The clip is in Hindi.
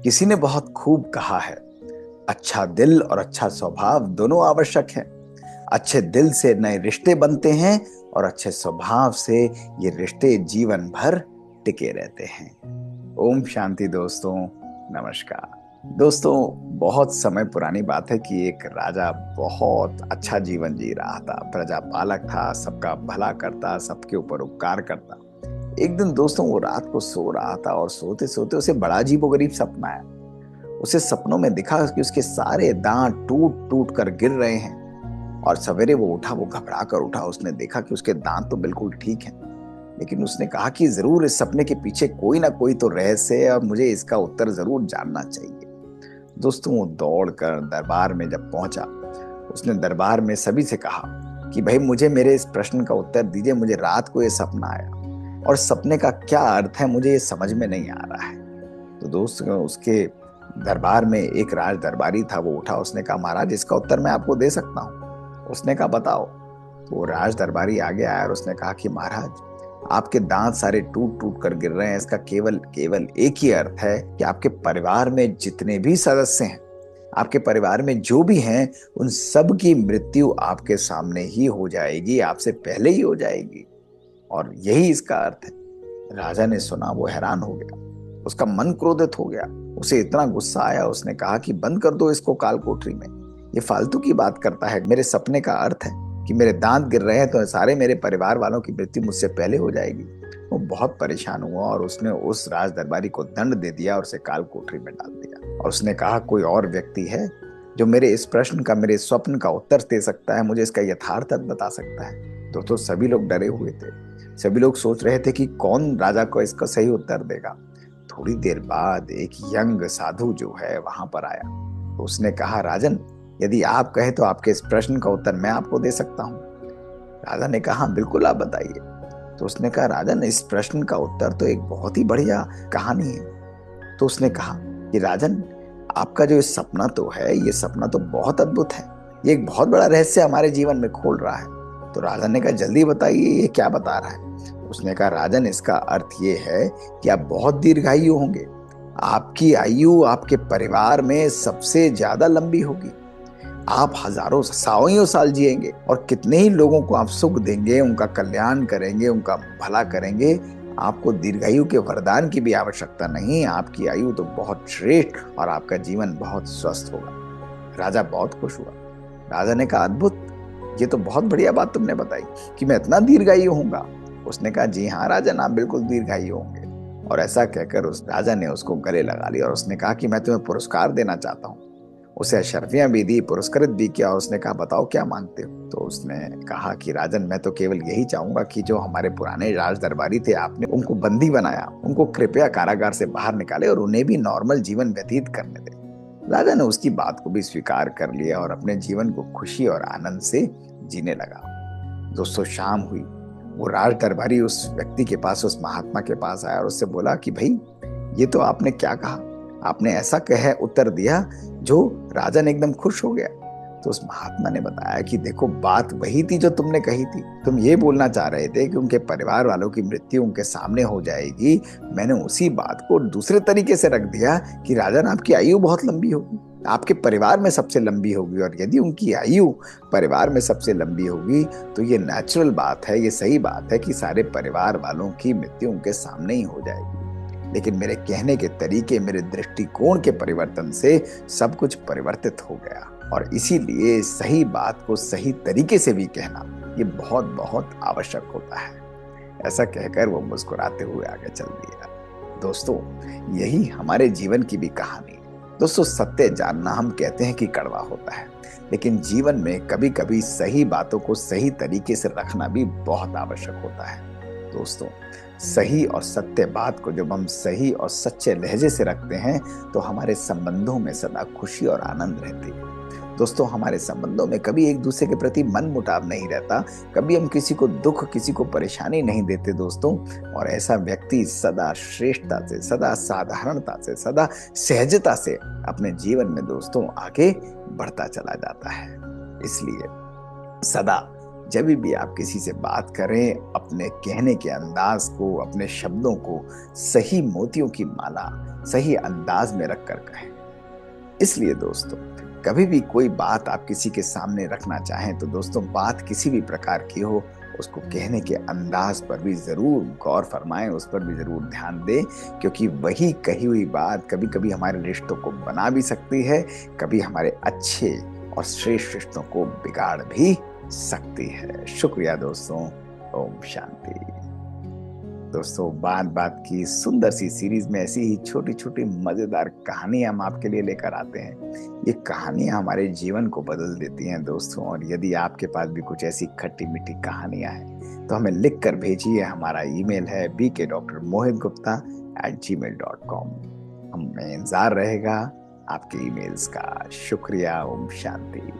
किसी ने बहुत खूब कहा है, अच्छा दिल और अच्छा स्वभाव दोनों आवश्यक हैं। अच्छे दिल से नए रिश्ते बनते हैं और अच्छे स्वभाव से ये रिश्ते जीवन भर टिके रहते हैं। ओम शांति दोस्तों। नमस्कार दोस्तों। बहुत समय पुरानी बात है कि एक राजा बहुत अच्छा जीवन जी रहा था। प्रजा पालक था, सबका भला करता, सबके ऊपर उपकार करता। एक दिन दोस्तों वो रात को सो रहा था और सोते सोते उसे बड़ा अजीबोगरीब सपना आया। उसे सपनों में दिखा कि उसके सारे दांत टूट टूट कर गिर रहे हैं। और सवेरे वो उठा, वो घबरा कर उठा। उसने देखा कि उसके दांत तो बिल्कुल ठीक हैं, लेकिन उसने कहा कि जरूर इस सपने के पीछे कोई ना कोई तो रहस्य है और मुझे इसका उत्तर जरूर जानना चाहिए। दोस्तों वो दौड़कर दरबार में जब पहुंचा, उसने दरबार में सभी से कहा कि भाई मुझे मेरे इस प्रश्न का उत्तर दीजिए। मुझे रात को ये सपना आया और सपने का क्या अर्थ है मुझे ये समझ में नहीं आ रहा है। तो दोस्त उसके दरबार में एक राज दरबारी था। वो उठा, उसने कहा महाराज इसका उत्तर मैं आपको दे सकता हूँ। उसने कहा बताओ। तो वो राज दरबारी आगे आया और उसने कहा कि महाराज आपके दांत सारे टूट टूट कर गिर रहे हैं, इसका केवल केवल एक ही अर्थ है कि आपके परिवार में जितने भी सदस्य हैं, आपके परिवार में जो भी हैं, उन सब की मृत्यु आपके सामने ही हो जाएगी, आपसे पहले ही हो जाएगी। और यही इसका अर्थ है। राजा ने सुना, वो हैरान हो गया, उसका मन क्रोधित हो गया। उसे इतना गुस्सा आया, उसने कहा कि बंद कर दो इसको काल कोठरी में। ये फालतू की बात करता है। मेरे सपने का अर्थ है कि मेरे दांत गिर रहे हैं तो सारे मेरे परिवार वालों की मृत्यु मुझसे पहले हो जाएगी। वो बहुत परेशान हुआ और उसने उस राज दरबारी को दंड दे दिया और उसे काल कोठरी में डाल दिया। और उसने कहा कोई और व्यक्ति है जो मेरे इस प्रश्न का, मेरे स्वप्न का उत्तर दे सकता है, मुझे इसका यथार्थ बता सकता है। तो सभी लोग डरे हुए थे। सभी लोग सोच रहे थे कि कौन राजा को इसका सही उत्तर देगा। थोड़ी देर बाद एक यंग साधु जो है वहां पर आया। तो उसने कहा राजन, यदि आप कहे तो आपके इस प्रश्न का उत्तर मैं आपको दे सकता हूँ। राजा ने कहा बिल्कुल आप बताइए। तो उसने कहा राजन इस प्रश्न का उत्तर तो एक बहुत ही बढ़िया कहानी है। तो उसने कहा कि राजन आपका जो ये सपना तो है, ये सपना तो बहुत अद्भुत है। ये एक बहुत बड़ा रहस्य हमारे जीवन में खोल रहा है। तो राजा ने कहा जल्दी बताइए ये क्या बता रहा है। उसने कहा राजन इसका अर्थ ये है कि आप बहुत दीर्घायु होंगे। आपकी आयु आपके परिवार में सबसे ज्यादा लंबी होगी। आप हजारों सौयों साल जिएंगे और कितने ही लोगों को आप सुख देंगे, उनका कल्याण करेंगे, उनका भला करेंगे। आपको दीर्घायु के वरदान की भी आवश्यकता नहीं। आपकी आयु तो बहुत श्रेष्ठ और आपका जीवन बहुत स्वस्थ होगा। राजा बहुत खुश हुआ। राजा ने कहा अद्भुत, ये तो बहुत बढ़िया बात तुमने बताई कि मैं इतना दीर्घायु होऊंगा। उसने कहा जी हाँ राजन, आप बिल्कुल दीर्घायु होंगे। और ऐसा कहकर उस राजा ने उसको गले लगा लिया और उसने कहा कि मैं तुम्हें पुरस्कार देना चाहता हूँ। उसे अशर्फियां भी दी, पुरस्कृत भी किया। और उसने कहा बताओ क्या मांगते हो। तो उसने कहा कि राजन मैं तो केवल यही चाहूंगा कि जो हमारे पुराने राज दरबारी थे, आपने उनको बंदी बनाया, उनको कृपया कारागार से बाहर निकाले और उन्हें भी नॉर्मल जीवन व्यतीत करने दे। राजा ने उसकी बात को भी स्वीकार कर लिया और अपने जीवन को खुशी और आनंद से जीने लगा। दोस्तों शाम हुई। वो राज दरबारी उस व्यक्ति के पास, उस महात्मा के पास आया और उससे बोला कि भाई ये तो आपने क्या कहा, आपने ऐसा कह उत्तर दिया जो राजा ने एकदम खुश हो गया। तो उस महात्मा ने बताया कि देखो बात वही थी जो तुमने कही थी। तुम ये बोलना चाह रहे थे कि उनके परिवार वालों की मृत्यु उनके सामने हो जाएगी। मैंने उसी बात को दूसरे तरीके से रख दिया कि राजन आपकी आयु बहुत लंबी होगी, आपके परिवार में सबसे लंबी होगी। और यदि उनकी आयु परिवार में सबसे लंबी होगी तो ये नेचुरल बात है, ये सही बात है कि सारे परिवार वालों की मृत्यु उनके सामने ही हो जाएगी। लेकिन मेरे कहने के तरीके, मेरे दृष्टिकोण के परिवर्तन से सब कुछ परिवर्तित हो गया। और इसीलिए सही बात को सही तरीके से भी कहना ये बहुत बहुत आवश्यक होता है। ऐसा कहकर वो मुस्कुराते हुए आगे चल दिया। दोस्तों यही हमारे जीवन की भी कहानी है। दोस्तों सत्य जानना हम कहते हैं कि कड़वा होता है, लेकिन जीवन में कभी कभी सही बातों को सही तरीके से रखना भी बहुत आवश्यक होता है। दोस्तों सही और सत्य बात को जब हम सही और सच्चे लहजे से रखते हैं तो हमारे संबंधों में सदा खुशी और आनंद रहती है। दोस्तों हमारे संबंधों में कभी एक दूसरे के प्रति मन मुटाव नहीं रहता, कभी हम किसी को दुख, किसी को परेशानी नहीं देते दोस्तों। और ऐसा व्यक्ति सदा श्रेष्ठता से, सदा साधारणता से, सदा सहजता से अपने जीवन में दोस्तों आगे बढ़ता चला जाता है। इसलिए सदा जब भी आप किसी से बात करें, अपने कहने के अंदाज को, अपने शब्दों को सही मोतियों की माला, सही अंदाज में रखकर कहें। इसलिए दोस्तों, कभी भी कोई बात आप किसी के सामने रखना चाहें तो दोस्तों, बात किसी भी प्रकार की हो, उसको कहने के अंदाज पर भी जरूर गौर फरमाएं, उस पर भी जरूर ध्यान दें, क्योंकि वही कही हुई बात कभी कभी हमारे रिश्तों को बना भी सकती है, कभी हमारे अच्छे और श्रेष्ठ रिश्तों को बिगाड़ भी सकती है। शुक्रिया दोस्तों। ओम शांति। दोस्तों, बात बात की सुंदर सी सीरीज में ऐसी ही छोटी छोटी मजेदार कहानियां हम आपके लिए लेकर आते हैं। ये कहानियां हमारे जीवन को बदल देती हैं दोस्तों, और यदि आपके पास भी कुछ ऐसी खट्टी मीठी कहानियां हैं तो हमें लिख कर भेजिए। हमारा ईमेल है bkdrmohitgupta@gmail.com। हमें इंतजार रहेगा आपके ईमेल्स का। शुक्रिया। ओम शांति।